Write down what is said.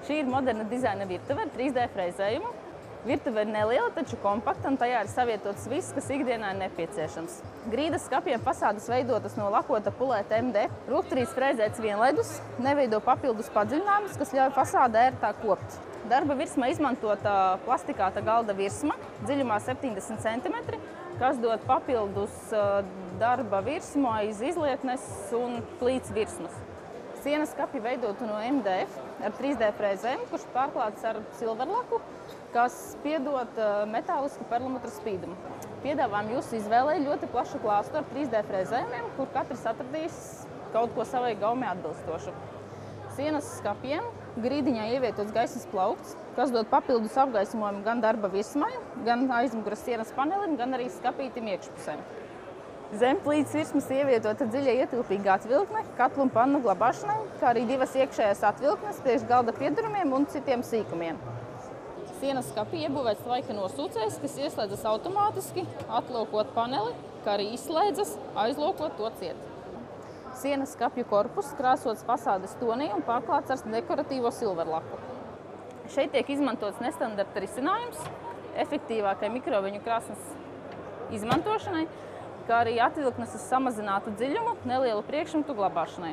Šī ir moderna dizaina virtuve ar 3D frezējumu. Virtuve ir neliela, taču kompakta, un tajā ir savietots viss, kas ikdienā ir nepieciešams. Grīdas skapiem fasādes veidotas no lakota pulēta MDF. Rūkturīs frezēts vienlaidus, neveido papildus padziļinājumus, kas ļauj fasādē ērtāk kopt. Darba virsmā izmantota plastikāta galda virsma, dziļumā 70 cm, kas dod papildus darba virsmu aiz izlietnes un plīts virsmas. Sienas skapji veidotu no MDF ar 3D frezēm, kurš pārklāts ar silverlaku, kas piedod metālisku perlamutra spīdumu. Piedāvājam jūsu izvēlei ļoti plašu klāstu ar 3D frezējumiem, kur katrs atradīs kaut ko savai gaumei atbilstošu. Sienas skapjiem grīdiņā ievietots gaismas plaukts, kas dod papildus apgaismojumu gan darba virsmai, gan aizmugures sienas panelim, gan arī skapītim iekšpusēm. Zem plīts virsmas ievietota dziļa ietilpīga atvilkne, katlu un pannu glabāšanai, kā arī divas iekšējās atvilknes priekš galda piedurumiem un citiem sīkumiem. Sienas skapī iebūvēts tvaika nosūcējs, kas ieslēdzas automātiski, atlokot paneli, kā arī izslēdzas, aizlokot to ciet. Sienas skapju korpus krāsots fasādes tonī un pārklāts ar dekoratīvo silverlaku. Šeit tiek izmantots nestandarta risinājums efektīvākai mikroviņu krāsnes izmantošanai, kā arī atvilknes uz samazinātu dziļumu nelielu priekšmetu glabāšanai.